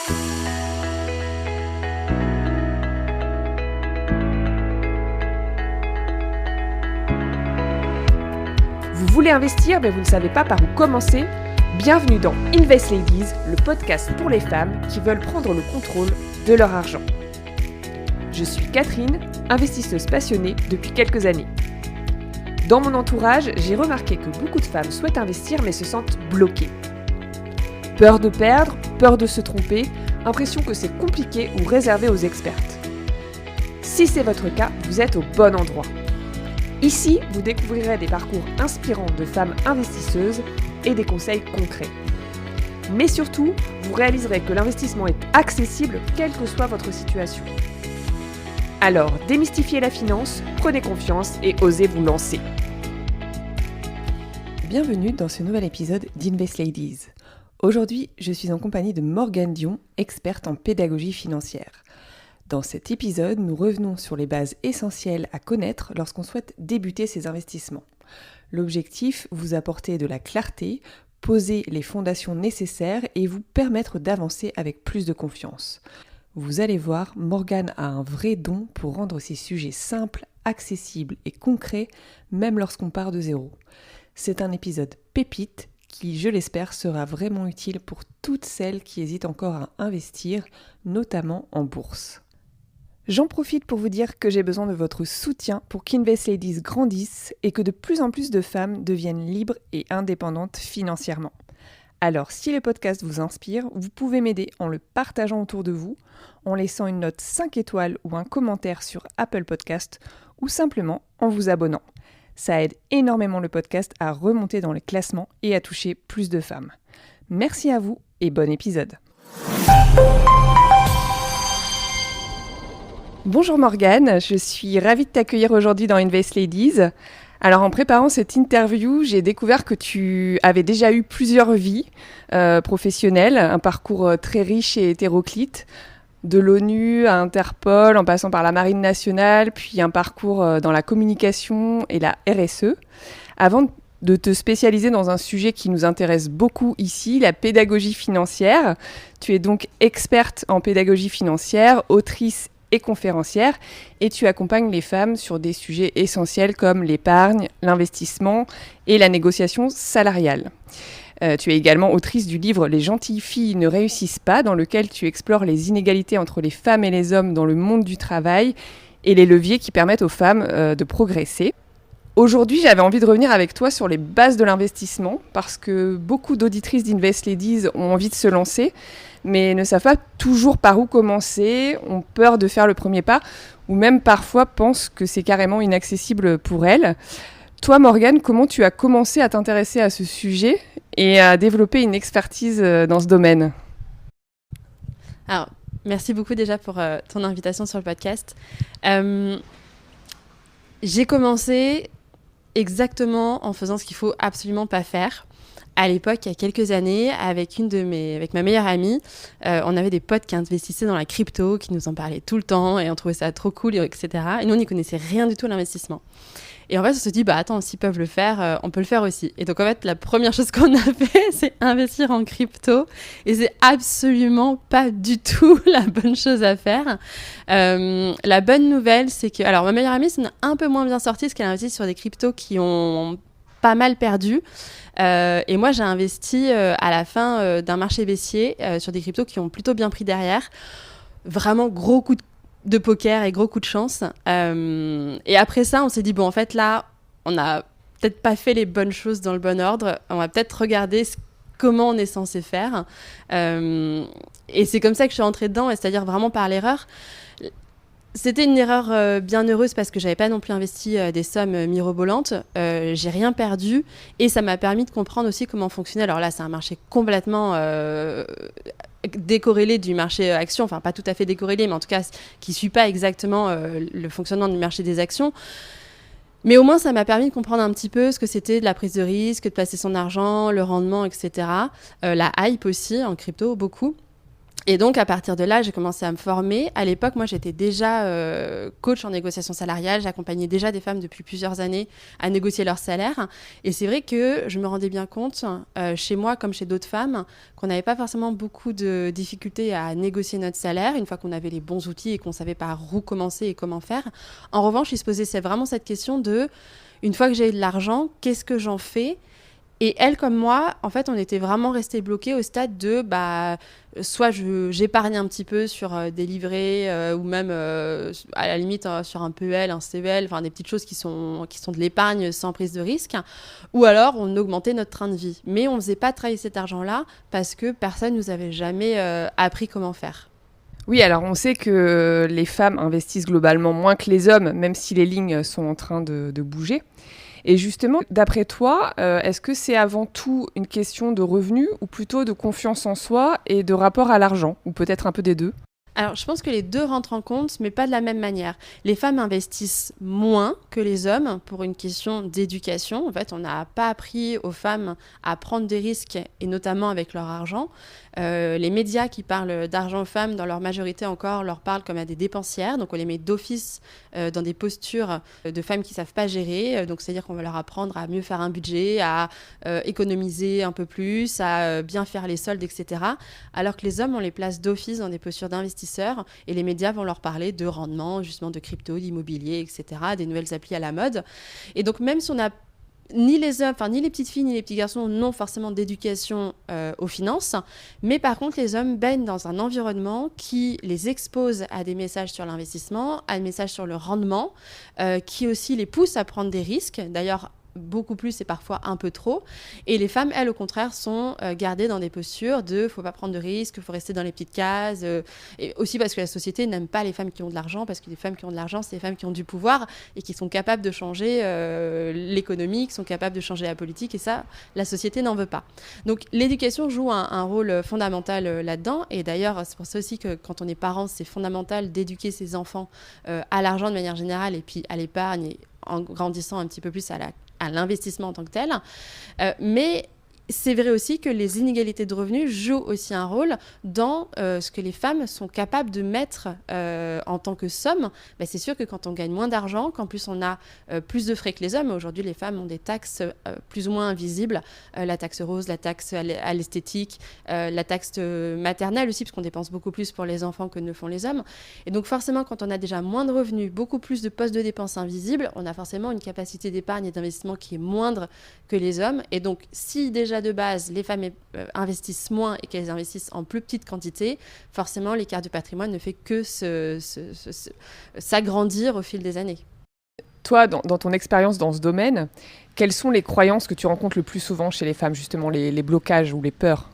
Vous voulez investir mais vous ne savez pas par où commencer ? Bienvenue dans Invest Ladies, le podcast pour les femmes qui veulent prendre le contrôle de leur argent. Je suis Catherine, investisseuse passionnée depuis quelques années. Dans mon entourage, j'ai remarqué que beaucoup de femmes souhaitent investir mais se sentent bloquées. Peur de perdre, peur de se tromper, impression que c'est compliqué ou réservé aux expertes. Si c'est votre cas, vous êtes au bon endroit. Ici, vous découvrirez des parcours inspirants de femmes investisseuses et des conseils concrets. Mais surtout, vous réaliserez que l'investissement est accessible quelle que soit votre situation. Alors, démystifiez la finance, prenez confiance et osez vous lancer. Bienvenue dans ce nouvel épisode d'Invest Ladies. Aujourd'hui, je suis en compagnie de Morgane Dion, experte en pédagogie financière. Dans cet épisode, nous revenons sur les bases essentielles à connaître lorsqu'on souhaite débuter ses investissements. L'objectif, vous apporter de la clarté, poser les fondations nécessaires et vous permettre d'avancer avec plus de confiance. Vous allez voir, Morgane a un vrai don pour rendre ces sujets simples, accessibles et concrets, même lorsqu'on part de zéro. C'est un épisode pépite qui, je l'espère, sera vraiment utile pour toutes celles qui hésitent encore à investir, notamment en bourse. J'en profite pour vous dire que j'ai besoin de votre soutien pour qu'Invest Ladies grandisse et que de plus en plus de femmes deviennent libres et indépendantes financièrement. Alors, si le podcast vous inspire, vous pouvez m'aider en le partageant autour de vous, en laissant une note 5 étoiles ou un commentaire sur Apple Podcast ou simplement en vous abonnant. Ça aide énormément le podcast à remonter dans les classements et à toucher plus de femmes. Merci à vous et bon épisode. Bonjour Morgane, je suis ravie de t'accueillir aujourd'hui dans Invest Ladies. Alors en préparant cette interview, j'ai découvert que tu avais déjà eu plusieurs vies professionnelles, un parcours très riche et hétéroclite, de l'ONU à Interpol, en passant par la Marine nationale, puis un parcours dans la communication et la RSE. Avant de te spécialiser dans un sujet qui nous intéresse beaucoup ici, la pédagogie financière. Tu es donc experte en pédagogie financière, autrice et conférencière, et tu accompagnes les femmes sur des sujets essentiels comme l'épargne, l'investissement et la négociation salariale. Tu es également autrice du livre « Les gentilles filles ne réussissent pas », dans lequel tu explores les inégalités entre les femmes et les hommes dans le monde du travail et les leviers qui permettent aux femmes de progresser. Aujourd'hui, j'avais envie de revenir avec toi sur les bases de l'investissement parce que beaucoup d'auditrices d'Invest Ladies ont envie de se lancer, mais ne savent pas toujours par où commencer, ont peur de faire le premier pas, ou même parfois pensent que c'est carrément inaccessible pour elles. Toi, Morgane, comment tu as commencé à t'intéresser à ce sujet et à développer une expertise dans ce domaine ? Alors, merci beaucoup déjà pour ton invitation sur le podcast. J'ai commencé exactement en faisant ce qu'il faut absolument pas faire. À l'époque, il y a quelques années, avec ma meilleure amie, on avait des potes qui investissaient dans la crypto, qui nous en parlaient tout le temps, et on trouvait ça trop cool, etc. Et nous, on n'y connaissait rien du tout à l'investissement. Et en fait, on se dit, attends, s'ils peuvent le faire, on peut le faire aussi. Et donc, en fait, la première chose qu'on a fait, c'est investir en crypto. Et c'est absolument pas du tout la bonne chose à faire. La bonne nouvelle, c'est que... Alors, ma meilleure amie, c'est un peu moins bien sorti, parce qu'elle a investi sur des cryptos qui ont pas mal perdu. Et moi, j'ai investi à la fin d'un marché baissier sur des cryptos qui ont plutôt bien pris derrière. Vraiment gros coup de poker et gros coup de chance. Et après ça, on s'est dit, en fait, là, on n'a peut-être pas fait les bonnes choses dans le bon ordre. On va peut-être regarder comment on est censé faire. Et c'est comme ça que je suis rentrée dedans, c'est-à-dire vraiment par l'erreur. C'était une erreur bien heureuse parce que j'avais pas non plus investi des sommes mirobolantes. J'ai rien perdu et ça m'a permis de comprendre aussi comment fonctionnait. Alors là, c'est un marché complètement décorrélé du marché action, enfin pas tout à fait décorrélé, mais en tout cas qui suit pas exactement le fonctionnement du marché des actions. Mais au moins, ça m'a permis de comprendre un petit peu ce que c'était de la prise de risque, de placer son argent, le rendement, etc. La hype aussi en crypto, beaucoup. Et donc, à partir de là, j'ai commencé à me former. À l'époque, moi, j'étais déjà coach en négociation salariale. J'accompagnais déjà des femmes depuis plusieurs années à négocier leur salaire. Et c'est vrai que je me rendais bien compte, chez moi comme chez d'autres femmes, qu'on n'avait pas forcément beaucoup de difficultés à négocier notre salaire une fois qu'on avait les bons outils et qu'on savait par où commencer et comment faire. En revanche, il se posait vraiment cette question de, une fois que j'ai de l'argent, qu'est-ce que j'en fais ? Et elle, comme moi, en fait, on était vraiment restés bloqués au stade de, soit j'épargne un petit peu sur des livrets ou même, à la limite, sur un PEL, un CEL, enfin des petites choses qui sont de l'épargne sans prise de risque, ou alors on augmentait notre train de vie. Mais on ne faisait pas travailler cet argent-là parce que personne ne nous avait jamais appris comment faire. Oui, alors on sait que les femmes investissent globalement moins que les hommes, même si les lignes sont en train de bouger. Et justement, d'après toi, est-ce que c'est avant tout une question de revenus ou plutôt de confiance en soi et de rapport à l'argent, ou peut-être un peu des deux ? Alors, je pense que les deux rentrent en compte, mais pas de la même manière. Les femmes investissent moins que les hommes pour une question d'éducation. En fait, on n'a pas appris aux femmes à prendre des risques, et notamment avec leur argent. Les médias qui parlent d'argent aux femmes, dans leur majorité encore, leur parlent comme à des dépensières. Donc, on les met d'office dans des postures de femmes qui ne savent pas gérer. Donc, c'est-à-dire qu'on va leur apprendre à mieux faire un budget, à économiser un peu plus, à bien faire les soldes, etc. Alors que les hommes, on les place d'office dans des postures d'investisseurs et les médias vont leur parler de rendement, justement de crypto, d'immobilier, etc., des nouvelles applis à la mode. Et donc, même si on a ni les hommes, enfin ni les petites filles ni les petits garçons n'ont forcément d'éducation aux finances, mais par contre les hommes baignent dans un environnement qui les expose à des messages sur l'investissement, à des messages sur le rendement, qui aussi les pousse à prendre des risques. D'ailleurs, beaucoup plus et parfois un peu trop. Et les femmes, elles, au contraire, sont gardées dans des postures de faut pas prendre de risques, faut rester dans les petites cases. Et aussi parce que la société n'aime pas les femmes qui ont de l'argent, parce que les femmes qui ont de l'argent, c'est les femmes qui ont du pouvoir et qui sont capables de changer l'économie, qui sont capables de changer la politique. Et ça, la société n'en veut pas. Donc l'éducation joue un rôle fondamental là-dedans. Et d'ailleurs, c'est pour ça aussi que quand on est parent, c'est fondamental d'éduquer ses enfants à l'argent de manière générale et puis à l'épargne et en grandissant un petit peu plus à l'investissement en tant que tel. Mais c'est vrai aussi que les inégalités de revenus jouent aussi un rôle dans ce que les femmes sont capables de mettre en tant que somme. C'est sûr que quand on gagne moins d'argent, qu'en plus on a plus de frais que les hommes, aujourd'hui les femmes ont des taxes plus ou moins invisibles, la taxe rose, la taxe à l'esthétique, la taxe maternelle aussi, parce qu'on dépense beaucoup plus pour les enfants que ne font les hommes. Et donc forcément, quand on a déjà moins de revenus, beaucoup plus de postes de dépenses invisibles, on a forcément une capacité d'épargne et d'investissement qui est moindre que les hommes. Et donc si déjà de base, les femmes investissent moins et qu'elles investissent en plus petite quantité, forcément, l'écart du patrimoine ne fait que s'agrandir au fil des années. Toi, dans ton expérience dans ce domaine, quelles sont les croyances que tu rencontres le plus souvent chez les femmes, justement, les blocages ou les peurs ?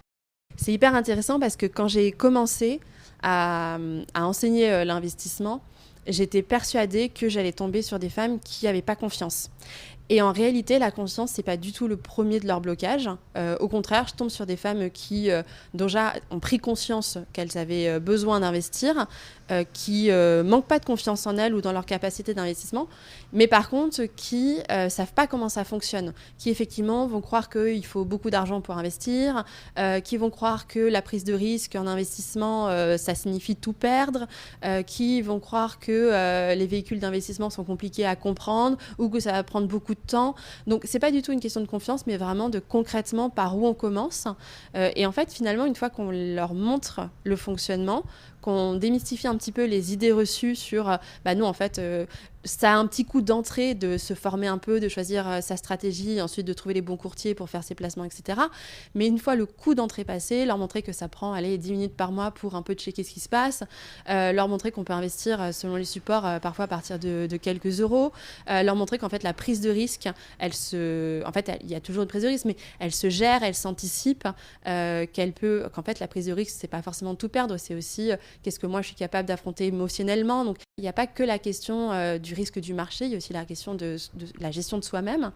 C'est hyper intéressant parce que quand j'ai commencé à enseigner l'investissement, j'étais persuadée que j'allais tomber sur des femmes qui n'avaient pas confiance. Et en réalité, la confiance, c'est pas du tout le premier de leur blocage. Au contraire, je tombe sur des femmes qui déjà ont pris conscience qu'elles avaient besoin d'investir, qui manquent pas de confiance en elles ou dans leur capacité d'investissement, mais par contre qui savent pas comment ça fonctionne, qui effectivement vont croire qu'il faut beaucoup d'argent pour investir, qui vont croire que la prise de risque en investissement, ça signifie tout perdre, qui vont croire que les véhicules d'investissement sont compliqués à comprendre ou que ça va prendre beaucoup de temps. Donc c'est pas du tout une question de confiance, mais vraiment de concrètement par où on commence. Et en fait, finalement, une fois qu'on leur montre le fonctionnement, qu'on démystifie un petit peu les idées reçues sur nous en fait ça a un petit coup d'entrée de se former un peu, de choisir sa stratégie, ensuite de trouver les bons courtiers pour faire ses placements, etc. Mais une fois le coup d'entrée passé, leur montrer que ça prend 10 minutes par mois pour un peu checker ce qui se passe, leur montrer qu'on peut investir selon les supports parfois à partir de quelques euros, leur montrer qu'en fait la prise de risque, il y a toujours une prise de risque, mais elle se gère, elle s'anticipe, qu'en fait la prise de risque, c'est pas forcément tout perdre, c'est aussi qu'est-ce que moi je suis capable d'affronter émotionnellement. Donc il n'y a pas que la question du risque du marché, il y a aussi la question de la gestion de soi-même.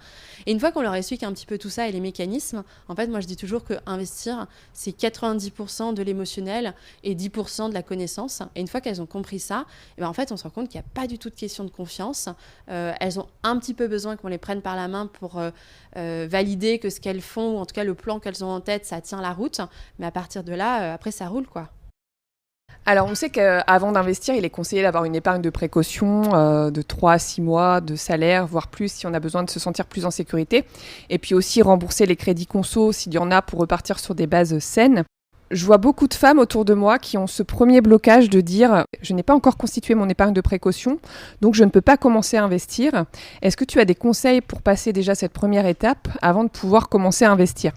Et une fois qu'on leur explique un petit peu tout ça et les mécanismes, en fait moi je dis toujours que investir, c'est 90% de l'émotionnel et 10% de la connaissance. Et une fois qu'elles ont compris ça, en fait on se rend compte qu'il n'y a pas du tout de question de confiance. Elles ont un petit peu besoin qu'on les prenne par la main pour valider que ce qu'elles font, ou en tout cas le plan qu'elles ont en tête, ça tient la route. Mais à partir de là, après ça roule quoi. Alors, on sait qu'avant d'investir, il est conseillé d'avoir une épargne de précaution de 3 à 6 mois de salaire, voire plus si on a besoin de se sentir plus en sécurité. Et puis aussi rembourser les crédits conso s'il y en a pour repartir sur des bases saines. Je vois beaucoup de femmes autour de moi qui ont ce premier blocage de dire « je n'ai pas encore constitué mon épargne de précaution, donc je ne peux pas commencer à investir ». Est-ce que tu as des conseils pour passer déjà cette première étape avant de pouvoir commencer à investir ?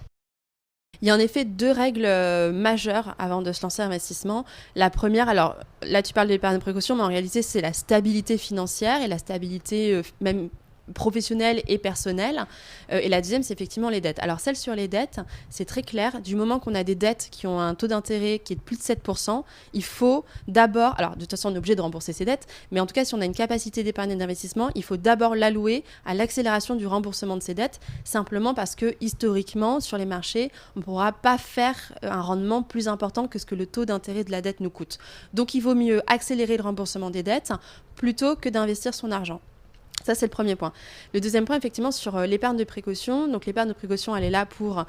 Il y a en effet 2 règles majeures avant de se lancer en investissement. La première, alors là tu parles de l'épargne de précaution, mais en réalité c'est la stabilité financière et la stabilité même professionnelle et personnelle. Et la deuxième, c'est effectivement les dettes. Alors celle sur les dettes, c'est très clair. Du moment qu'on a des dettes qui ont un taux d'intérêt qui est de plus de 7%, il faut d'abord, alors de toute façon on est obligé de rembourser ses dettes, mais en tout cas si on a une capacité d'épargne et d'investissement, il faut d'abord l'allouer à l'accélération du remboursement de ses dettes, simplement parce que historiquement sur les marchés, on ne pourra pas faire un rendement plus important que ce que le taux d'intérêt de la dette nous coûte. Donc il vaut mieux accélérer le remboursement des dettes plutôt que d'investir son argent. Ça, c'est le premier point. Le deuxième point, effectivement, sur l'épargne de précaution. Donc, l'épargne de précaution, elle est là pour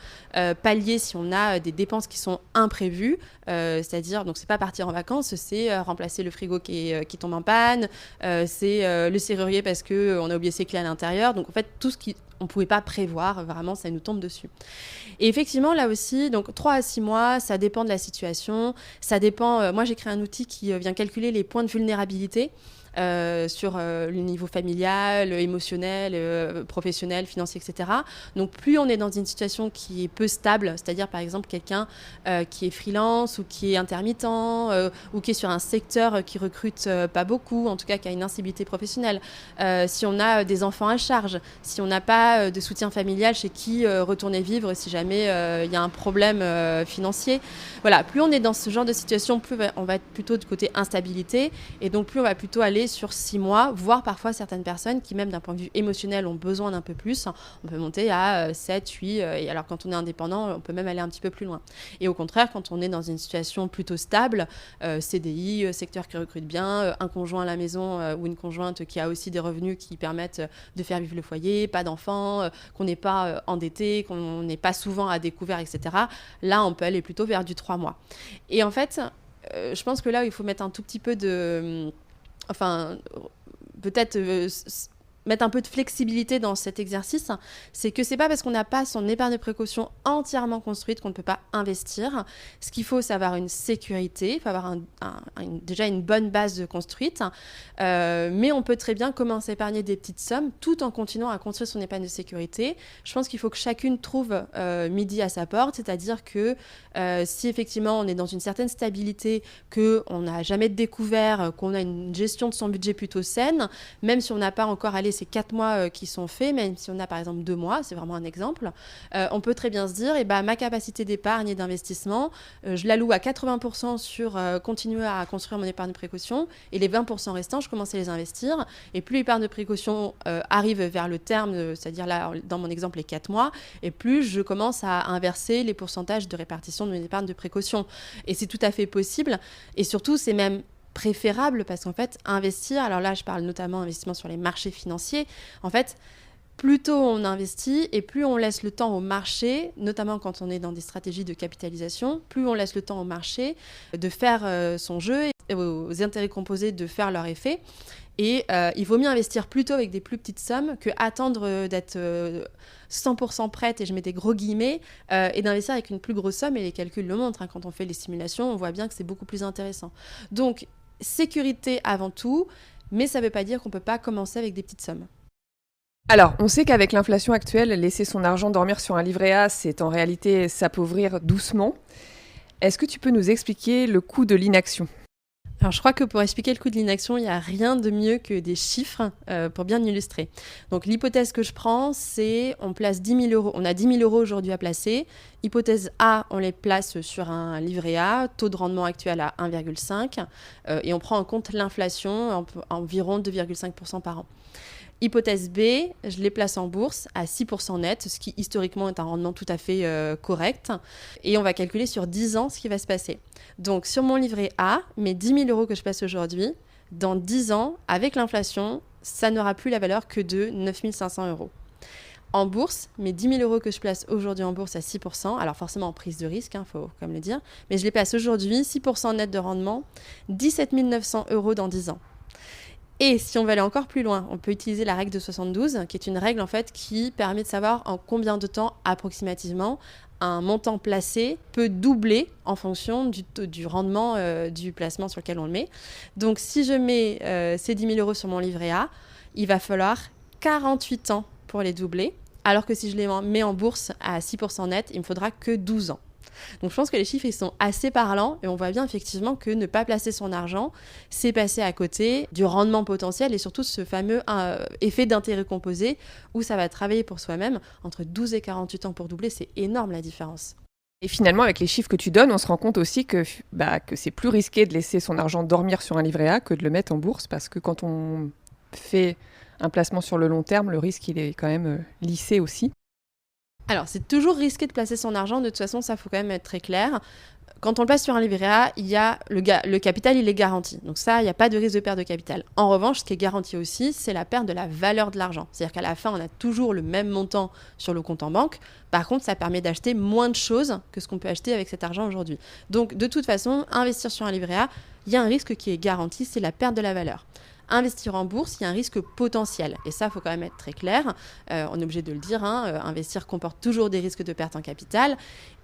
pallier si on a des dépenses qui sont imprévues. C'est-à-dire, donc, c'est pas partir en vacances, c'est remplacer le frigo qui tombe en panne, c'est le serrurier parce qu'on a oublié ses clés à l'intérieur. Donc, en fait, tout ce qu'on ne pouvait pas prévoir, vraiment, ça nous tombe dessus. Et effectivement, là aussi, donc 3 à 6 mois, ça dépend de la situation. Ça dépend. Moi, j'ai créé un outil qui vient calculer les points de vulnérabilité. Sur le niveau familial, émotionnel, professionnel, financier, etc. Donc plus on est dans une situation qui est peu stable, c'est-à-dire par exemple quelqu'un qui est freelance ou qui est intermittent ou qui est sur un secteur qui recrute pas beaucoup, en tout cas qui a une instabilité professionnelle, si on a des enfants à charge, si on n'a pas de soutien familial chez qui retourner vivre si jamais il y a un problème financier. Voilà, plus on est dans ce genre de situation, plus on va être plutôt du côté instabilité et donc plus on va plutôt aller sur 6 mois, voire parfois certaines personnes qui même d'un point de vue émotionnel ont besoin d'un peu plus, on peut monter à 7, 8 et alors quand on est indépendant, on peut même aller un petit peu plus loin. Et au contraire, quand on est dans une situation plutôt stable, CDI, secteur qui recrute bien, un conjoint à la maison ou une conjointe qui a aussi des revenus qui permettent de faire vivre le foyer, pas d'enfants, qu'on n'est pas endetté, qu'on n'est pas souvent à découvert, etc. Là, on peut aller plutôt vers du 3 mois. Et en fait, je pense que là, il faut mettre un tout petit peu de... Enfin, peut-être mettre un peu de flexibilité dans cet exercice, c'est que c'est pas parce qu'on n'a pas son épargne de précaution entièrement construite qu'on ne peut pas investir. Ce qu'il faut, c'est avoir une sécurité, il faut avoir déjà une bonne base construite, mais on peut très bien commencer à épargner des petites sommes tout en continuant à construire son épargne de sécurité. Je pense qu'il faut que chacune trouve midi à sa porte, c'est-à-dire que si effectivement on est dans une certaine stabilité, qu'on n'a jamais découvert, qu'on a une gestion de son budget plutôt saine, même si on n'a pas encore allé ces 4 mois qui sont faits, même si on a par exemple 2 mois, c'est vraiment un exemple, on peut très bien se dire, ma capacité d'épargne et d'investissement, je la loue à 80% sur continuer à construire mon épargne de précaution, et les 20% restants, je commence à les investir, et plus l'épargne de précaution arrive vers le terme, c'est-à-dire là, dans mon exemple, les 4 mois, et plus je commence à inverser les pourcentages de répartition de mon épargne de précaution. Et c'est tout à fait possible, et surtout, c'est même préférable parce qu'en fait, investir, alors là, je parle notamment investissement sur les marchés financiers, en fait, plus tôt on investit et plus on laisse le temps au marché, notamment quand on est dans des stratégies de capitalisation, plus on laisse le temps au marché de faire son jeu et aux intérêts composés de faire leur effet. Et il vaut mieux investir plutôt avec des plus petites sommes que attendre d'être 100% prête, et je mets des gros guillemets, et d'investir avec une plus grosse somme. Et les calculs le montrent, quand on fait les simulations, on voit bien que c'est beaucoup plus intéressant. Donc, sécurité avant tout, mais ça ne veut pas dire qu'on ne peut pas commencer avec des petites sommes. Alors, on sait qu'avec l'inflation actuelle, laisser son argent dormir sur un livret A, c'est en réalité s'appauvrir doucement. Est-ce que tu peux nous expliquer le coût de l'inaction ? Alors, je crois que pour expliquer le coût de l'inaction, il n'y a rien de mieux que des chiffres pour bien illustrer. Donc, l'hypothèse que je prends, c'est on place 10 000 euros. On a 10 000 euros aujourd'hui à placer. Hypothèse A, on les place sur un livret A, taux de rendement actuel à 1,5 et on prend en compte l'inflation, environ 2,5% par an. Hypothèse B, je les place en bourse à 6% net, ce qui historiquement est un rendement tout à fait correct. Et on va calculer sur 10 ans ce qui va se passer. Donc sur mon livret A, mes 10 000 euros que je place aujourd'hui, dans 10 ans, avec l'inflation, ça n'aura plus la valeur que de 9 500 euros. en bourse, mes 10 000 euros que je place aujourd'hui en bourse à 6%, alors forcément en prise de risque, faut quand même le dire, mais je les place aujourd'hui, 6% net de rendement, 17 900 euros dans 10 ans. Et si on veut aller encore plus loin, on peut utiliser la règle de 72, qui est une règle en fait qui permet de savoir en combien de temps approximativement un montant placé peut doubler en fonction du rendement du placement sur lequel on le met. Donc si je mets ces 10 000 euros sur mon livret A, il va falloir 48 ans pour les doubler, alors que si je les mets en bourse à 6% net, il ne me faudra que 12 ans. Donc je pense que les chiffres ils sont assez parlants et on voit bien effectivement que ne pas placer son argent, c'est passer à côté du rendement potentiel et surtout ce fameux effet d'intérêt composé où ça va travailler pour soi-même. Entre 12 et 48 ans pour doubler, c'est énorme la différence. Et finalement, avec les chiffres que tu donnes, on se rend compte aussi que c'est plus risqué de laisser son argent dormir sur un livret A que de le mettre en bourse parce que quand on fait un placement sur le long terme, le risque il est quand même lissé aussi. Alors, c'est toujours risqué de placer son argent. De toute façon, ça, faut quand même être très clair. Quand on le place sur un livret A, il y a le capital, il est garanti. Donc ça, il n'y a pas de risque de perte de capital. En revanche, ce qui est garanti aussi, c'est la perte de la valeur de l'argent. C'est-à-dire qu'à la fin, on a toujours le même montant sur le compte en banque. Par contre, ça permet d'acheter moins de choses que ce qu'on peut acheter avec cet argent aujourd'hui. Donc, de toute façon, investir sur un livret A, il y a un risque qui est garanti, c'est la perte de la valeur. Investir en bourse, il y a un risque potentiel. Et ça, il faut quand même être très clair. On est obligé de le dire. Investir comporte toujours des risques de perte en capital.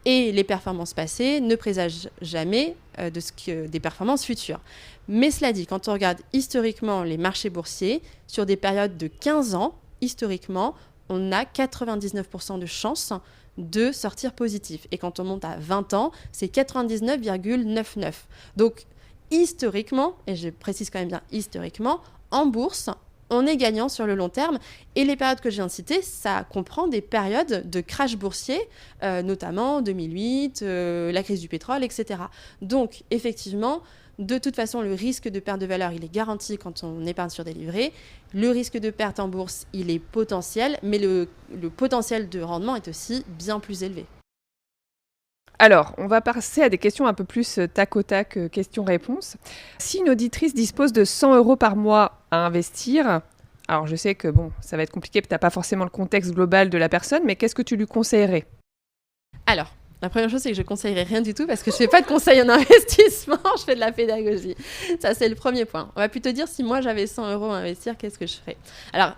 Et les performances passées ne présagent jamais des performances futures. Mais cela dit, quand on regarde historiquement les marchés boursiers, sur des périodes de 15 ans, historiquement, on a 99% de chances de sortir positif. Et quand on monte à 20 ans, c'est 99,99. Donc, historiquement, et je précise quand même bien historiquement, en bourse, on est gagnant sur le long terme. Et les périodes que je viens de citer, ça comprend des périodes de crash boursier, notamment 2008, la crise du pétrole, etc. Donc, effectivement, de toute façon, le risque de perte de valeur, il est garanti quand on épargne sur des livrets. Le risque de perte en bourse, il est potentiel, mais le potentiel de rendement est aussi bien plus élevé. Alors, on va passer à des questions un peu plus tac au tac, questions-réponses. Si une auditrice dispose de 100 euros par mois à investir, alors je sais que ça va être compliqué, tu n'as pas forcément le contexte global de la personne, mais qu'est-ce que tu lui conseillerais ? Alors, la première chose, c'est que je ne conseillerais rien du tout parce que je ne fais pas de conseils en investissement, je fais de la pédagogie. Ça, c'est le premier point. On va plutôt dire si moi j'avais 100 euros à investir, qu'est-ce que je ferais ? Alors,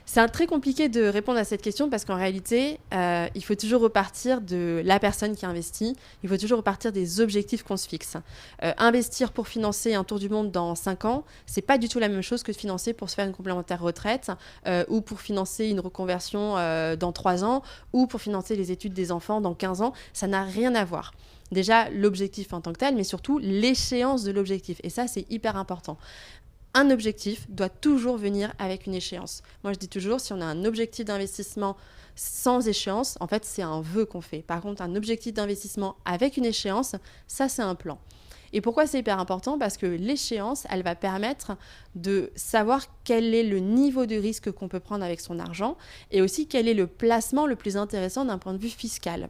c'est très compliqué de répondre à cette question parce qu'en réalité, il faut toujours repartir de la personne qui investit. Il faut toujours repartir des objectifs qu'on se fixe. Investir pour financer un tour du monde dans 5 ans, c'est pas du tout la même chose que de financer pour se faire une complémentaire retraite ou pour financer une reconversion dans 3 ans ou pour financer les études des enfants dans 15 ans. Ça n'a rien à voir. Déjà, l'objectif en tant que tel, mais surtout l'échéance de l'objectif. Et ça, c'est hyper important. Un objectif doit toujours venir avec une échéance. Moi, je dis toujours, si on a un objectif d'investissement sans échéance, en fait, c'est un vœu qu'on fait. Par contre, un objectif d'investissement avec une échéance, ça, c'est un plan. Et pourquoi c'est hyper important ? Parce que l'échéance, elle va permettre de savoir quel est le niveau de risque qu'on peut prendre avec son argent et aussi quel est le placement le plus intéressant d'un point de vue fiscal.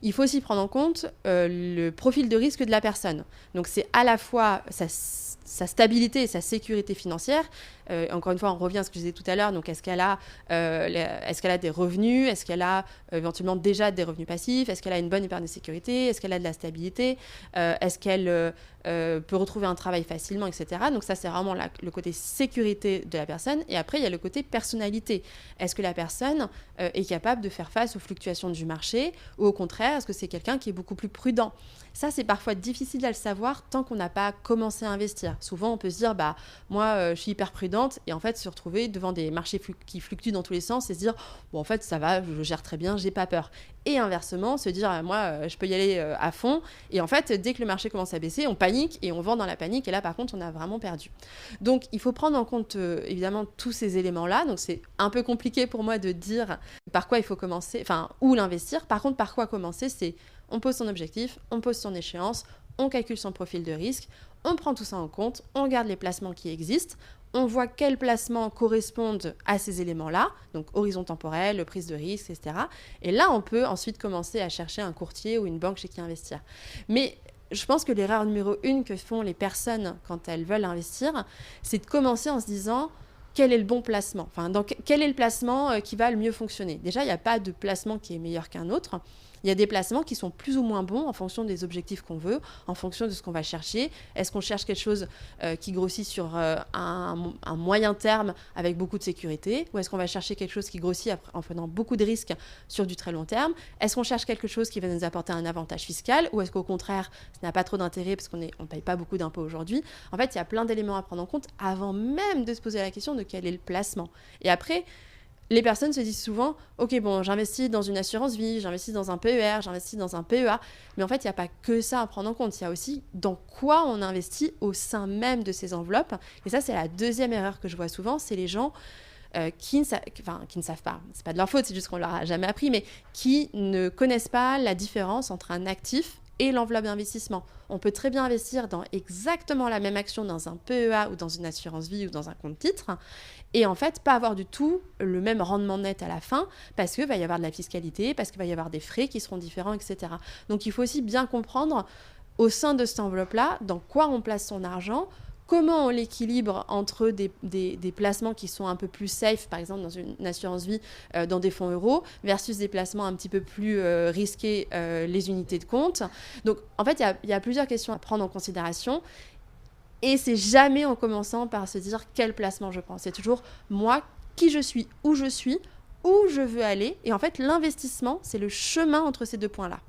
Il faut aussi prendre en compte le profil de risque de la personne. Donc, c'est à la fois sa stabilité et sa sécurité financière. Encore une fois, on revient à ce que je disais tout à l'heure. Donc, est-ce qu'elle a des revenus ? Est-ce qu'elle a éventuellement déjà des revenus passifs ? Est-ce qu'elle a une bonne épargne de sécurité ? Est-ce qu'elle a de la stabilité ? Est-ce qu'elle peut retrouver un travail facilement, etc. Donc, ça, c'est vraiment le côté sécurité de la personne. Et après, il y a le côté personnalité. Est-ce que la personne est capable de faire face aux fluctuations du marché ? Ou au contraire, est-ce que c'est quelqu'un qui est beaucoup plus prudent ? Ça, c'est parfois difficile à le savoir tant qu'on n'a pas commencé à investir. Souvent, on peut se dire, moi, je suis hyper prudente, et en fait, se retrouver devant des marchés qui fluctuent dans tous les sens et se dire, en fait, ça va, je gère très bien, j'ai pas peur. Et inversement, se dire, moi, je peux y aller à fond. Et en fait, dès que le marché commence à baisser, on panique et on vend dans la panique. Et là, par contre, on a vraiment perdu. Donc, il faut prendre en compte, évidemment, tous ces éléments-là. Donc, c'est un peu compliqué pour moi de dire par quoi il faut commencer, enfin, où l'investir. Par contre, par quoi commencer, c'est on pose son objectif, on pose son échéance, on calcule son profil de risque, on prend tout ça en compte, on regarde les placements qui existent, on voit quels placements correspondent à ces éléments-là, donc horizon temporel, prise de risque, etc. Et là, on peut ensuite commencer à chercher un courtier ou une banque chez qui investir. Mais je pense que l'erreur numéro 1 que font les personnes quand elles veulent investir, c'est de commencer en se disant quel est le bon placement, enfin, quel est le placement qui va le mieux fonctionner. Déjà, il n'y a pas de placement qui est meilleur qu'un autre. Il y a des placements qui sont plus ou moins bons en fonction des objectifs qu'on veut, en fonction de ce qu'on va chercher. Est-ce qu'on cherche quelque chose qui grossit sur un moyen terme avec beaucoup de sécurité, ou est-ce qu'on va chercher quelque chose qui grossit en prenant beaucoup de risques sur du très long terme? Est-ce qu'on cherche quelque chose qui va nous apporter un avantage fiscal, ou est-ce qu'au contraire, ça n'a pas trop d'intérêt parce qu'on ne paye pas beaucoup d'impôts aujourd'hui? En fait, il y a plein d'éléments à prendre en compte avant même de se poser la question de quel est le placement. Et après, les personnes se disent souvent, ok, bon, j'investis dans une assurance vie, j'investis dans un PER, j'investis dans un PEA, mais en fait, il n'y a pas que ça à prendre en compte. Il y a aussi dans quoi on investit au sein même de ces enveloppes. Et ça, c'est la deuxième erreur que je vois souvent, c'est les gens qui ne savent pas, c'est pas de leur faute, c'est juste qu'on leur a jamais appris, mais qui ne connaissent pas la différence entre un actif et l'enveloppe d'investissement. On peut très bien investir dans exactement la même action dans un PEA ou dans une assurance vie ou dans un compte titre et en fait pas avoir du tout le même rendement net à la fin parce qu'il va y avoir de la fiscalité, parce qu'il va y avoir des frais qui seront différents, etc. Donc il faut aussi bien comprendre au sein de cette enveloppe-là dans quoi on place son argent, comment on l'équilibre entre des placements qui sont un peu plus safe, par exemple dans une assurance vie, dans des fonds euros, versus des placements un petit peu plus risqués, les unités de compte. Donc, en fait, il y a plusieurs questions à prendre en considération. Et c'est jamais en commençant par se dire quel placement je prends. C'est toujours moi, qui je suis, où je veux aller. Et en fait, l'investissement, c'est le chemin entre ces deux points-là.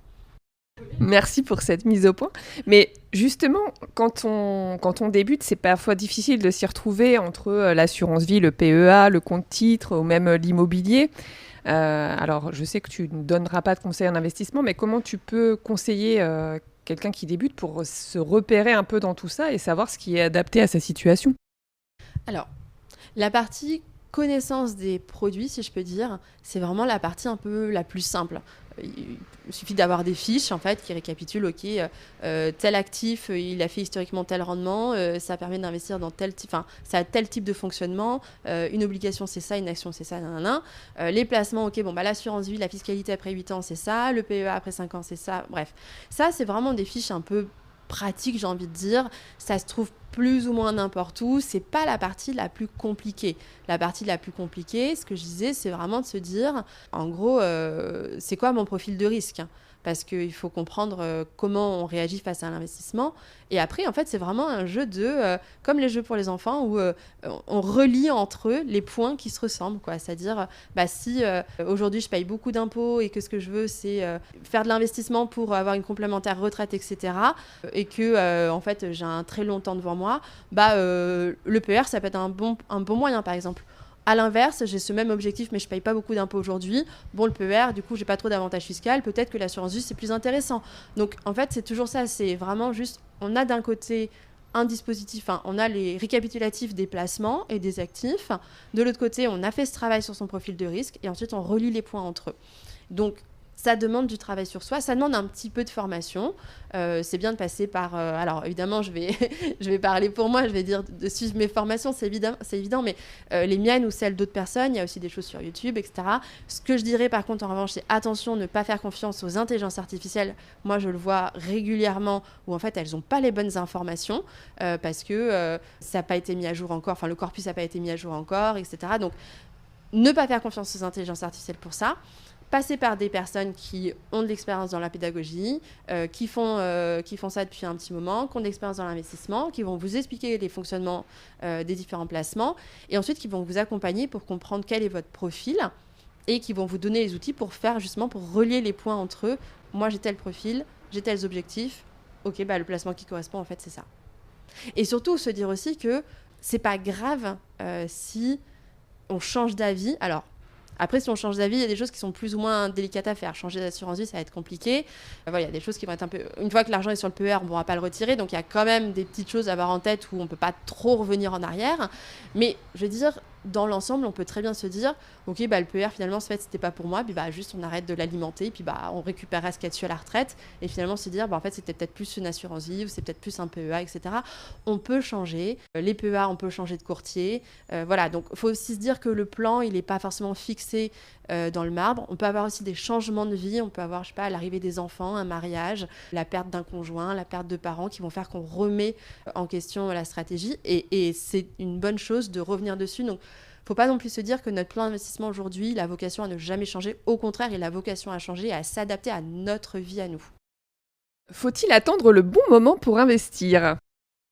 Merci pour cette mise au point. Mais justement, quand on débute, c'est parfois difficile de s'y retrouver entre l'assurance vie, le PEA, le compte titre ou même l'immobilier. Alors, je sais que tu ne donneras pas de conseils en investissement, mais comment tu peux conseiller quelqu'un qui débute pour se repérer un peu dans tout ça et savoir ce qui est adapté à sa situation? Alors, la partie connaissance des produits, si je peux dire, c'est vraiment la partie un peu la plus simple. Il suffit d'avoir des fiches en fait qui récapitulent tel actif il a fait historiquement tel rendement, ça permet d'investir dans tel type, enfin ça a tel type de fonctionnement, une obligation c'est ça, une action c'est ça, les placements, ok, bon bah l'assurance vie, la fiscalité après 8 ans c'est ça, le PEA après 5 ans c'est ça, bref, ça c'est vraiment des fiches un peu pratiques, j'ai envie de dire. Ça se trouve plus ou moins n'importe où, c'est pas la partie la plus compliquée. La partie la plus compliquée, ce que je disais, c'est vraiment de se dire, en gros, c'est quoi mon profil de risque, hein? Parce qu'il faut comprendre comment on réagit face à l'investissement. Et après, en fait, c'est vraiment un jeu comme les jeux pour les enfants, où on relie entre eux les points qui se ressemblent, quoi. C'est-à-dire, si aujourd'hui je paye beaucoup d'impôts et que ce que je veux, c'est faire de l'investissement pour avoir une complémentaire retraite, etc., et que, en fait, j'ai un très long temps devant moi, le PER, ça peut être un bon moyen, par exemple. À l'inverse, j'ai ce même objectif, mais je ne paye pas beaucoup d'impôts aujourd'hui. Bon, le PER, du coup, j'ai pas trop d'avantages fiscaux. Peut-être que l'assurance vie, c'est plus intéressant. Donc, en fait, c'est toujours ça. C'est vraiment juste, on a d'un côté un dispositif, on a les récapitulatifs des placements et des actifs. De l'autre côté, on a fait ce travail sur son profil de risque et ensuite, on relie les points entre eux. Donc, ça demande du travail sur soi, ça demande un petit peu de formation. C'est bien de passer par... alors évidemment, je vais parler pour moi, je vais dire de suivre mes formations, c'est évident, mais les miennes ou celles d'autres personnes, il y a aussi des choses sur YouTube, etc. Ce que je dirais par contre en revanche, c'est attention, ne pas faire confiance aux intelligences artificielles. Moi, je le vois régulièrement où en fait, elles n'ont pas les bonnes informations parce que ça n'a pas été mis à jour encore, enfin le corpus n'a pas été mis à jour encore, etc. Donc, ne pas faire confiance aux intelligences artificielles pour ça. Passer par des personnes qui ont de l'expérience dans la pédagogie, qui font ça depuis un petit moment, qui ont de l'expérience dans l'investissement, qui vont vous expliquer les fonctionnements des différents placements et ensuite qui vont vous accompagner pour comprendre quel est votre profil et qui vont vous donner les outils pour relier les points entre eux. Moi, j'ai tel profil, j'ai tels objectifs. Ok, le placement qui correspond, en fait, c'est ça. Et surtout, se dire aussi que c'est pas grave si on change d'avis. Alors, après, si on change d'avis, il y a des choses qui sont plus ou moins délicates à faire. Changer d'assurance vie, ça va être compliqué. Il y a des choses qui vont être un peu... Une fois que l'argent est sur le PER, on ne pourra pas le retirer. Donc, il y a quand même des petites choses à avoir en tête où on ne peut pas trop revenir en arrière. Mais, je veux dire, dans l'ensemble, on peut très bien se dire, ok, le PER, finalement, en fait, c'était pas pour moi. Puis, juste, on arrête de l'alimenter. Puis, on récupérera ce qu'il y a dessus à la retraite. Et finalement, se dire, en fait, c'était peut-être plus une assurance vie ou c'est peut-être plus un PEA, etc. On peut changer. Les PEA, on peut changer de courtier. Voilà. Donc, il faut aussi se dire que le plan, il n'est pas forcément fixé dans le marbre. On peut avoir aussi des changements de vie. On peut avoir, l'arrivée des enfants, un mariage, la perte d'un conjoint, la perte de parents qui vont faire qu'on remet en question la stratégie. Et c'est une bonne chose de revenir dessus. Donc, Faut pas non plus se dire que notre plan d'investissement aujourd'hui, il a vocation à ne jamais changer. Au contraire, il a vocation à changer et à s'adapter à notre vie à nous. Faut-il attendre le bon moment pour investir ?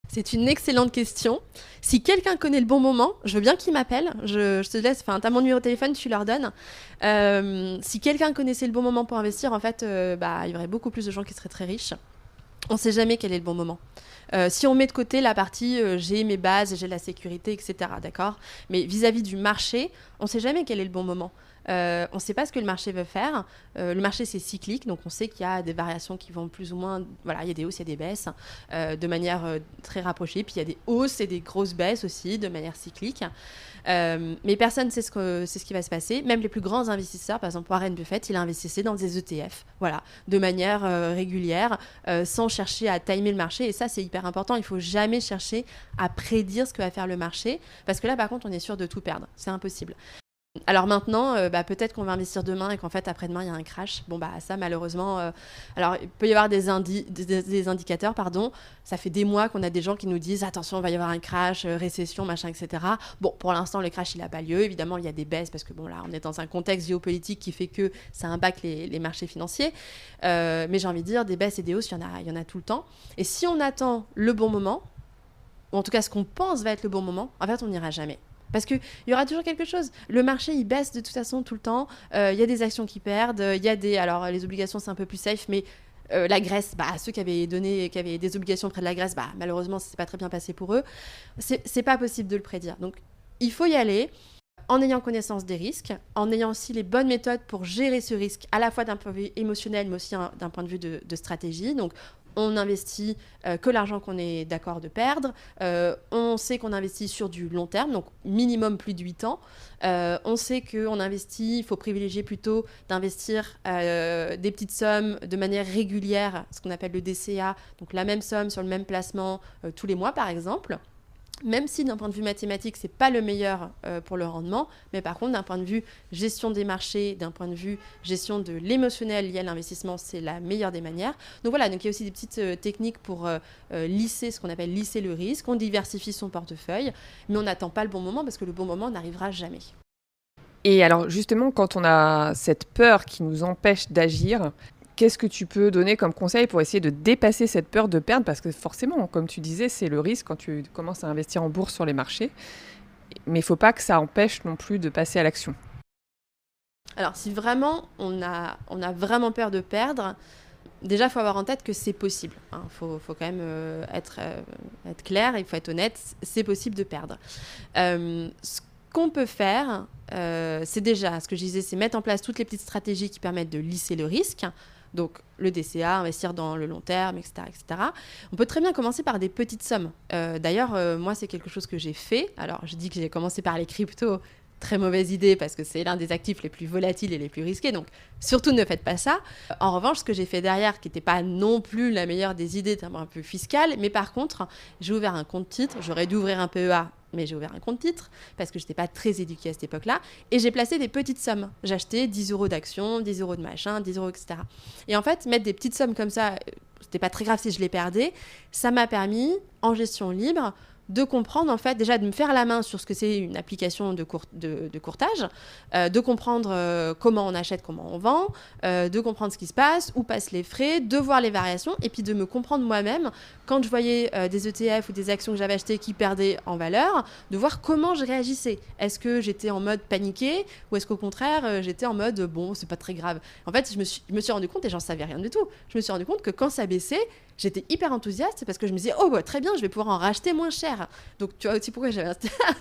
C'est une excellente question. Si quelqu'un connaît le bon moment, je veux bien qu'il m'appelle. Je te laisse, enfin, t'as mon numéro de téléphone, tu leur donnes. Si quelqu'un connaissait le bon moment pour investir, en fait, il y aurait beaucoup plus de gens qui seraient très riches. On ne sait jamais quel est le bon moment. Si on met de côté la partie j'ai mes bases, j'ai la sécurité, etc. D'accord ? Mais vis-à-vis du marché, on ne sait jamais quel est le bon moment. On ne sait pas ce que le marché veut faire. Le marché, c'est cyclique, donc on sait qu'il y a des variations qui vont plus ou moins... Voilà, il y a des hausses, il y a des baisses, de manière très rapprochée. Puis il y a des hausses et des grosses baisses aussi, de manière cyclique. Mais personne ne sait ce qui va se passer. Même les plus grands investisseurs, par exemple Warren Buffett, il investissait dans des ETF, voilà, de manière régulière, sans chercher à timer le marché. Et ça, c'est hyper important. Il ne faut jamais chercher à prédire ce que va faire le marché, parce que là, par contre, on est sûr de tout perdre. C'est impossible. Alors maintenant, peut-être qu'on va investir demain et qu'en fait, après-demain, il y a un crash. Bon, ça, malheureusement... alors, il peut y avoir des indicateurs, pardon. Ça fait des mois qu'on a des gens qui nous disent « Attention, il va y avoir un crash, récession, machin, etc. » Bon, pour l'instant, le crash, il n'a pas lieu. Évidemment, il y a des baisses parce que, bon, là, on est dans un contexte géopolitique qui fait que ça impacte les marchés financiers. Mais j'ai envie de dire, des baisses et des hausses, il y en a tout le temps. Et si on attend le bon moment, ou en tout cas, ce qu'on pense va être le bon moment, en fait, on n'ira jamais. Parce qu'il y aura toujours quelque chose. Le marché, il baisse de toute façon tout le temps. Il y a des actions qui perdent. Il y a des... Alors, les obligations, c'est un peu plus safe, mais la Grèce, ceux qui avaient des obligations près de la Grèce, malheureusement, ça ne s'est pas très bien passé pour eux. C'est pas possible de le prédire. Donc, il faut y aller en ayant connaissance des risques, en ayant aussi les bonnes méthodes pour gérer ce risque, à la fois d'un point de vue émotionnel, mais aussi d'un point de vue de stratégie. Donc, on investit que l'argent qu'on est d'accord de perdre. On sait qu'on investit sur du long terme, donc minimum plus de 8 ans. On sait qu'on investit, il faut privilégier plutôt d'investir des petites sommes de manière régulière, ce qu'on appelle le DCA, donc la même somme sur le même placement tous les mois par exemple. Même si d'un point de vue mathématique, c'est pas le meilleur pour le rendement, mais par contre, d'un point de vue gestion des marchés, d'un point de vue gestion de l'émotionnel lié à l'investissement, c'est la meilleure des manières. Donc voilà, donc il y a aussi des petites techniques pour lisser, ce qu'on appelle lisser le risque. On diversifie son portefeuille, mais on n'attend pas le bon moment parce que le bon moment n'arrivera jamais. Et alors justement, quand on a cette peur qui nous empêche d'agir, qu'est-ce que tu peux donner comme conseil pour essayer de dépasser cette peur de perdre ? Parce que forcément, comme tu disais, c'est le risque quand tu commences à investir en bourse sur les marchés. Mais il ne faut pas que ça empêche non plus de passer à l'action. Alors, si vraiment on a vraiment peur de perdre, déjà, il faut avoir en tête que c'est possible. Il faut quand même être clair, il faut être honnête, c'est possible de perdre. Ce qu'on peut faire, c'est déjà, ce que je disais, c'est mettre en place toutes les petites stratégies qui permettent de lisser le risque. Donc, le DCA, investir dans le long terme, etc., etc. On peut très bien commencer par des petites sommes. D'ailleurs, moi, c'est quelque chose que j'ai fait. Alors, je dis que j'ai commencé par les cryptos. Très mauvaise idée parce que c'est l'un des actifs les plus volatiles et les plus risqués. Donc, surtout ne faites pas ça. En revanche, ce que j'ai fait derrière, qui n'était pas non plus la meilleure des idées d'un point de vue fiscal, mais par contre, j'ai ouvert un compte titre. J'aurais dû ouvrir un PEA, mais j'ai ouvert un compte titre parce que je n'étais pas très éduquée à cette époque-là. Et j'ai placé des petites sommes. J'achetais 10 € d'actions, 10 € de machin, 10 €, etc. Et en fait, mettre des petites sommes comme ça, c'était pas très grave si je les perdais. Ça m'a permis, en gestion libre, de comprendre, en fait, déjà de me faire la main sur ce que c'est une application de courtage, de comprendre comment on achète, comment on vend, de comprendre ce qui se passe, où passent les frais, de voir les variations, et puis de me comprendre moi-même quand je voyais des ETF ou des actions que j'avais achetées qui perdaient en valeur, de voir comment je réagissais. Est-ce que j'étais en mode paniqué ou est-ce qu'au contraire, j'étais en mode bon, c'est pas très grave. En fait, je me suis rendu compte, et j'en savais rien du tout, je me suis rendu compte que quand ça baissait, j'étais hyper enthousiaste parce que je me disais, oh, très bien, je vais pouvoir en racheter moins cher. Donc, tu vois aussi pourquoi j'avais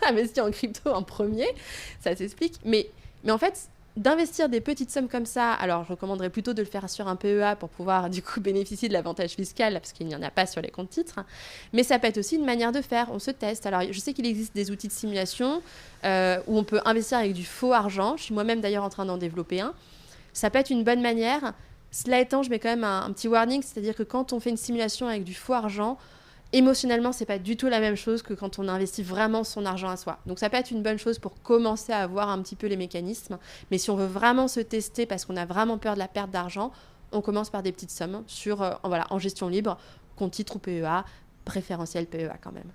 investi en crypto en premier. Ça s'explique. Mais en fait, d'investir des petites sommes comme ça, alors je recommanderais plutôt de le faire sur un PEA pour pouvoir du coup bénéficier de l'avantage fiscal parce qu'il n'y en a pas sur les comptes titres. Mais ça peut être aussi une manière de faire. On se teste. Alors, je sais qu'il existe des outils de simulation où on peut investir avec du faux argent. Je suis moi-même d'ailleurs en train d'en développer un. Ça peut être une bonne manière. Cela étant, je mets quand même un petit warning, c'est-à-dire que quand on fait une simulation avec du faux argent, émotionnellement, c'est pas du tout la même chose que quand on investit vraiment son argent à soi. Donc ça peut être une bonne chose pour commencer à voir un petit peu les mécanismes. Mais si on veut vraiment se tester parce qu'on a vraiment peur de la perte d'argent, on commence par des petites sommes en gestion libre, compte titre ou PEA, préférentiel PEA quand même.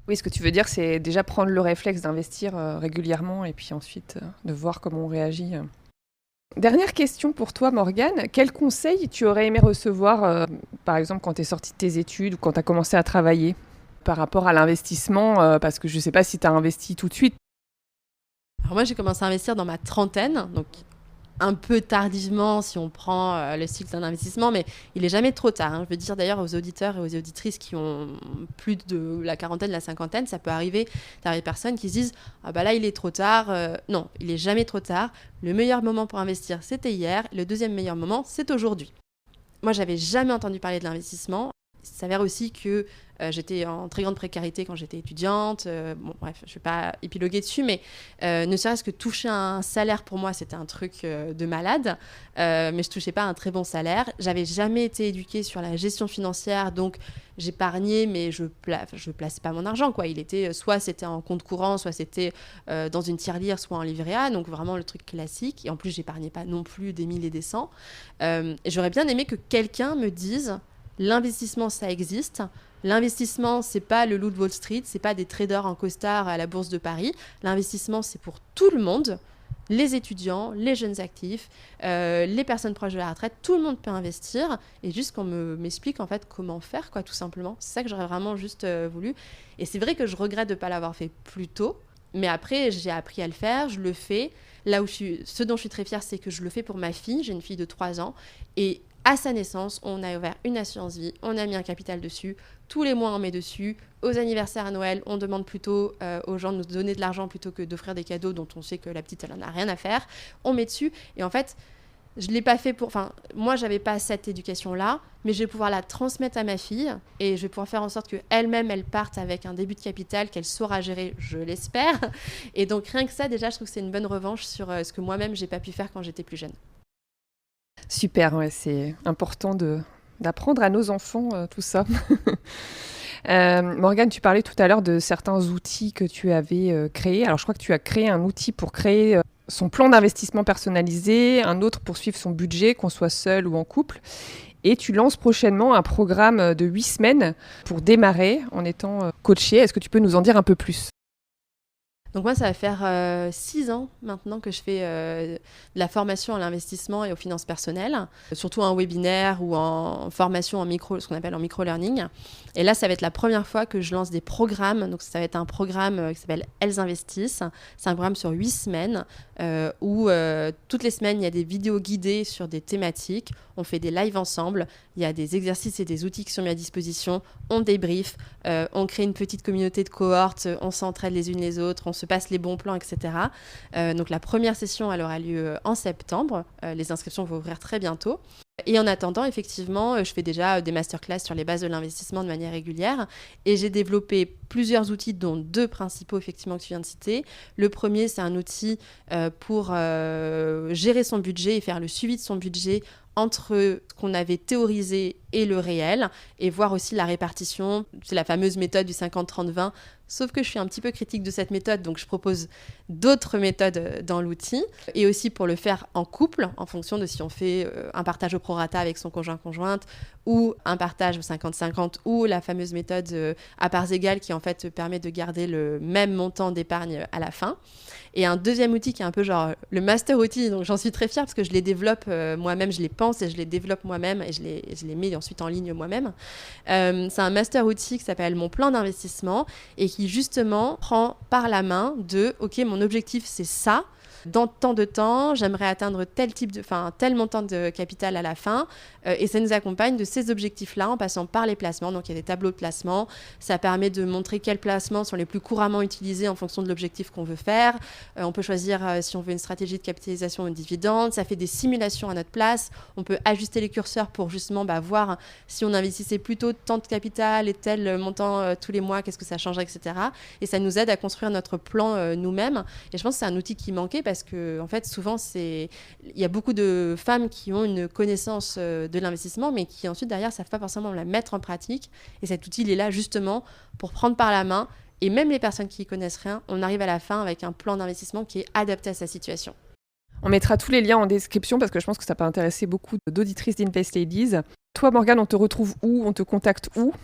Oui, ce que tu veux dire, c'est déjà prendre le réflexe d'investir régulièrement et puis ensuite de voir comment on réagit. Dernière question pour toi, Morgane. Quel conseil tu aurais aimé recevoir, par exemple, quand tu es sortie de tes études ou quand tu as commencé à travailler par rapport à l'investissement parce que je ne sais pas si tu as investi tout de suite. Alors moi, j'ai commencé à investir dans ma trentaine, donc un peu tardivement si on prend le cycle d'un investissement, mais il n'est jamais trop tard. Je veux dire d'ailleurs aux auditeurs et aux auditrices qui ont plus de la quarantaine, la cinquantaine, ça peut arriver d'avoir des personnes qui se disent « Ah bah là, il est trop tard ». Non, il n'est jamais trop tard. Le meilleur moment pour investir, c'était hier. Le deuxième meilleur moment, c'est aujourd'hui. Moi, j'avais jamais entendu parler de l'investissement. Il s'avère aussi que j'étais en très grande précarité quand j'étais étudiante. Bon, bref, je ne vais pas épiloguer dessus, mais ne serait-ce que toucher un salaire, pour moi, c'était un truc de malade. Mais je ne touchais pas un très bon salaire. Je n'avais jamais été éduquée sur la gestion financière, donc j'épargnais, mais je plaçais pas mon argent, quoi. Il était, soit c'était en compte courant, soit c'était dans une tirelire, soit en livret A, donc vraiment le truc classique. Et en plus, j'épargnais pas non plus des mille et des cents. Et j'aurais bien aimé que quelqu'un me dise l'investissement, ça existe. L'investissement, c'est pas le loup de Wall Street, c'est pas des traders en costard à la bourse de Paris. L'investissement, c'est pour tout le monde, les étudiants, les jeunes actifs, les personnes proches de la retraite. Tout le monde peut investir et juste qu'on m'explique en fait comment faire, quoi, tout simplement. C'est ça que j'aurais vraiment juste voulu. Et c'est vrai que je regrette de ne pas l'avoir fait plus tôt, mais après, j'ai appris à le faire, je le fais. Là où ce dont je suis très fière, c'est que je le fais pour ma fille. J'ai une fille de 3 ans et à sa naissance, on a ouvert une assurance vie, on a mis un capital dessus, tous les mois on met dessus, aux anniversaires à Noël, on demande plutôt aux gens de nous donner de l'argent plutôt que d'offrir des cadeaux dont on sait que la petite, elle en a rien à faire, on met dessus, et en fait, je ne l'ai pas fait pour... Enfin, moi, je n'avais pas cette éducation-là, mais je vais pouvoir la transmettre à ma fille, et je vais pouvoir faire en sorte qu'elle-même, elle parte avec un début de capital qu'elle saura gérer, je l'espère, et donc rien que ça, déjà, je trouve que c'est une bonne revanche sur ce que moi-même, je n'ai pas pu faire quand j'étais plus jeune. Super, ouais, c'est important d'apprendre à nos enfants tout ça. Morgane, tu parlais tout à l'heure de certains outils que tu avais créés. Alors, je crois que tu as créé un outil pour créer son plan d'investissement personnalisé, un autre pour suivre son budget, qu'on soit seul ou en couple. Et tu lances prochainement un programme de 8 semaines pour démarrer en étant coaché. Est-ce que tu peux nous en dire un peu plus ? Donc moi, ça va faire 6 ans maintenant que je fais de la formation à l'investissement et aux finances personnelles, surtout en webinaire ou en formation en micro, ce qu'on appelle en micro-learning. Et là, ça va être la première fois que je lance des programmes. Donc ça va être un programme qui s'appelle Elles investissent. C'est un programme sur 8 semaines où toutes les semaines, il y a des vidéos guidées sur des thématiques. On fait des lives ensemble. Il y a des exercices et des outils qui sont mis à disposition. On débrief. On crée une petite communauté de cohortes. On s'entraide les unes les autres. On se passe les bons plans, etc. Donc la première session, elle aura lieu en septembre. Les inscriptions vont ouvrir très bientôt. Et en attendant, effectivement, je fais déjà des masterclass sur les bases de l'investissement de manière régulière. Et j'ai développé plusieurs outils, dont 2 principaux, effectivement, que tu viens de citer. Le premier, c'est un outil pour gérer son budget et faire le suivi de son budget entre ce qu'on avait théorisé et le réel, et voir aussi la répartition. C'est la fameuse méthode du 50-30-20, sauf que je suis un petit peu critique de cette méthode, donc je propose d'autres méthodes dans l'outil, et aussi pour le faire en couple, en fonction de si on fait un partage au prorata avec son conjoint-conjointe, ou un partage au 50-50, ou la fameuse méthode à parts égales qui en fait permet de garder le même montant d'épargne à la fin. Et un deuxième outil qui est un peu genre le master outil, donc j'en suis très fière parce que je les développe moi-même, je les pense et je les développe moi-même et je les mets ensuite en ligne moi-même. C'est un master outil qui s'appelle Mon plan d'investissement et qui justement prend par la main de « Ok, mon objectif c'est ça ». Dans tant de temps, j'aimerais atteindre tel montant de capital à la fin. Et ça nous accompagne de ces objectifs-là en passant par les placements. Donc, il y a des tableaux de placement. Ça permet de montrer quels placements sont les plus couramment utilisés en fonction de l'objectif qu'on veut faire. On peut choisir si on veut une stratégie de capitalisation ou de dividende. Ça fait des simulations à notre place. On peut ajuster les curseurs pour justement voir si on investissait plutôt tant de capital et tel montant tous les mois, qu'est-ce que ça changerait, etc. Et ça nous aide à construire notre plan nous-mêmes. Et je pense que c'est un outil qui manquait parce que en fait souvent il y a beaucoup de femmes qui ont une connaissance de l'investissement mais qui ensuite derrière savent pas forcément la mettre en pratique, et cet outil il est là justement pour prendre par la main, et même les personnes qui y connaissent rien, on arrive à la fin avec un plan d'investissement qui est adapté à sa situation. On mettra tous les liens en description parce que je pense que ça peut intéresser beaucoup d'auditrices d'Invest Ladies. Toi Morgane, on te retrouve où ? On te contacte où ?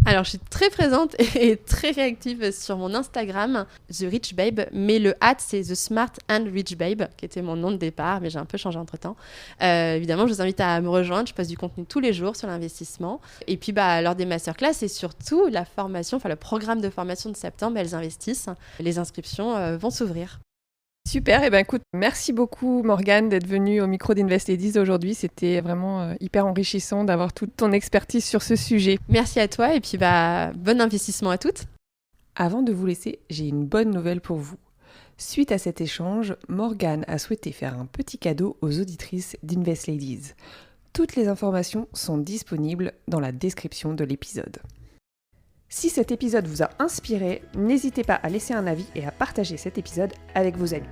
Alors, je suis très présente et très réactive sur mon Instagram, The Rich Babe, mais le @ c'est The Smart and Rich Babe, qui était mon nom de départ, mais j'ai un peu changé entre-temps. Évidemment, je vous invite à me rejoindre, je poste du contenu tous les jours sur l'investissement. Et puis, lors des masterclass et surtout la formation, le programme de formation de septembre, elles investissent. Les inscriptions vont s'ouvrir. Super, et écoute, merci beaucoup Morgane d'être venue au micro d'Invest Ladies aujourd'hui. C'était vraiment hyper enrichissant d'avoir toute ton expertise sur ce sujet. Merci à toi et puis bon investissement à toutes. Avant de vous laisser, j'ai une bonne nouvelle pour vous. Suite à cet échange, Morgane a souhaité faire un petit cadeau aux auditrices d'Invest Ladies. Toutes les informations sont disponibles dans la description de l'épisode. Si cet épisode vous a inspiré, n'hésitez pas à laisser un avis et à partager cet épisode avec vos amis.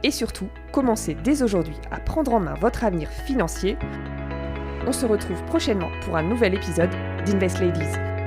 Et surtout, commencez dès aujourd'hui à prendre en main votre avenir financier. On se retrouve prochainement pour un nouvel épisode d'Invest Ladies.